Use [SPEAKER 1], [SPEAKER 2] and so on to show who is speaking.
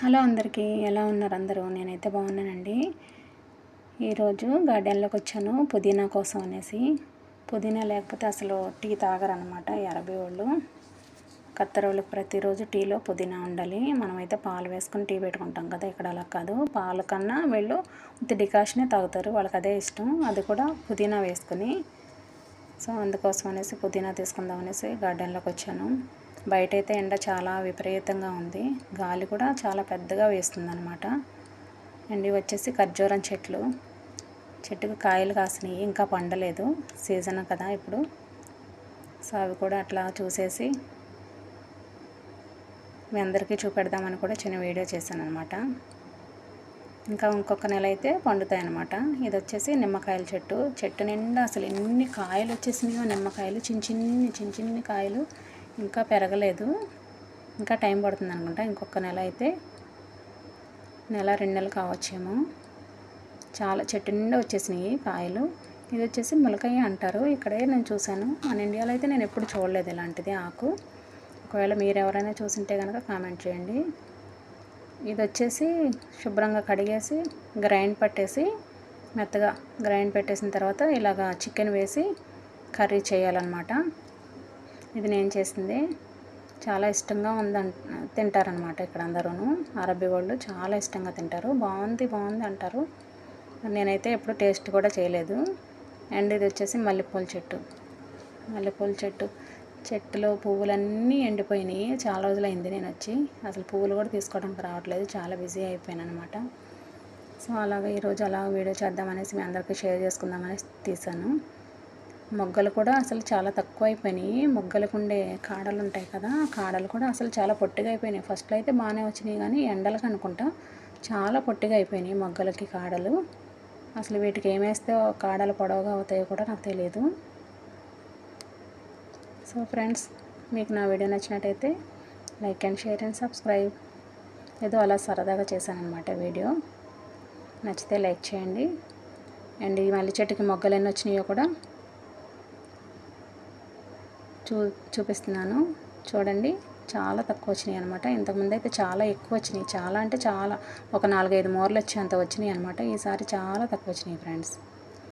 [SPEAKER 1] Hello అందరికీ, ఎలా ఉన్నారు అందరూ? నేనైతే బాగున్నానండి. ఈరోజు గార్డెన్లోకి వచ్చాను పుదీనా కోసం అనేసి. పుదీనా లేకపోతే అసలు టీ తాగరనమాట ఈ అరబీ వాళ్ళు. కత్తరోళ్ళకి ప్రతిరోజు టీలో పుదీనా ఉండాలి. మనమైతే పాలు వేసుకొని టీ పెట్టుకుంటాం కదా, ఇక్కడ అలా కాదు. పాల కన్నా వీళ్ళు ఉత్తి డికాషనే తాగుతారు, వాళ్ళకి అదే ఇష్టం. అది కూడా పుదీనా వేసుకొని. సో అందుకోసం అనేసి పుదీనా తీసుకుందాం అనేసి గార్డెన్లోకి వచ్చాను. బయట అయితే ఎండ చాలా విపరీతంగా ఉంది, గాలి కూడా చాలా పెద్దగా వేస్తుందన్నమాట. అండ్ ఇవి వచ్చేసి ఖర్జూరం చెట్టుకు కాయలు కాసినాయి, ఇంకా పండలేదు, సీజన్ కదా ఇప్పుడు. సో అవి కూడా అట్లా చూసేసి మీ అందరికీ చూపెడదామని కూడా చిన్న వీడియో చేశాను అనమాట. ఇంకా ఇంకొక నెల అయితే పండుతాయి అన్నమాట. ఇది వచ్చేసి నిమ్మకాయల చెట్టు నిండా అసలు ఎన్ని కాయలు వచ్చేసినాయో, నిమ్మకాయలు చిన్న చిన్ని కాయలు. ఇంకా పెరగలేదు, ఇంకా టైం పడుతుంది అనుకుంటా. ఇంకొక నెల అయితే, నెల 2 నెలలు కావచ్చేమో. చాలా చెట్టు నిండా వచ్చేసినాయి కాయలు. ఇది వచ్చేసి ములకాయ అంటారు, ఇక్కడే నేను చూశాను. మన ఇండియాలో అయితే నేను ఎప్పుడు చూడలేదు ఇలాంటిది ఆకు. ఒకవేళ మీరు ఎవరైనా చూసింటే కనుక కామెంట్ చేయండి. ఇది వచ్చేసి శుభ్రంగా కడిగేసి మెత్తగా గ్రైండ్ పెట్టేసిన తర్వాత ఇలాగా చికెన్ వేసి కర్రీ చేయాలన్నమాట. ఇది నేను చేసింది. చాలా ఇష్టంగా తింటారనమాట ఇక్కడ అందరూ. అరబీ వాళ్ళు చాలా ఇష్టంగా తింటారు. బాగుంది అంటారు. నేనైతే ఎప్పుడు టేస్ట్ కూడా చేయలేదు. అండ్ ఇది వచ్చేసి మల్లెపూల చెట్టులో పువ్వులన్నీ ఎండిపోయినాయి. చాలా రోజులైంది నేను వచ్చి, అసలు పువ్వులు కూడా తీసుకోవడానికి రావట్లేదు, చాలా బిజీ అయిపోయాను అనమాట. సో అలాగే ఈరోజు అలా వీడియో చేద్దామనేసి మీ అందరికీ షేర్ చేసుకుందామనేసి తీసాను. మొగ్గలు కూడా అసలు చాలా తక్కువ అయిపోయినాయి. మొగ్గలకు ఉండే కాడలు ఉంటాయి కదా, కాడలు కూడా అసలు చాలా పొట్టిగా అయిపోయినాయి. ఫస్ట్లో అయితే బాగానే వచ్చినాయి, కానీ ఎండలకు అనుకుంటా చాలా పొట్టిగా అయిపోయినాయి మొగ్గలకి కాడలు. అసలు వీటికి ఏమేస్తే కాడలు పొడవుగా అవుతాయో కూడా నాకు తెలియదు. సో ఫ్రెండ్స్, మీకు నా వీడియో నచ్చినట్టయితే like and share and subscribe. ఏదో అలా సరదాగా చేశాను అనమాట వీడియో. నచ్చితే లైక్ చేయండి. అండ్ ఈ మల్లె చెట్టుకి మొగ్గలు ఎన్ని వచ్చినాయో కూడా చూపిస్తున్నాను చూడండి. చాలా తక్కువ వచ్చినాయి అనమాట. ఇంతకుముందు అయితే చాలా ఎక్కువ వచ్చినాయి, చాలా అంటే చాలా, ఒక 4-5 మూరలు వచ్చి అంత వచ్చినాయి అనమాట. ఈసారి చాలా తక్కువ వచ్చినాయి ఫ్రెండ్స్.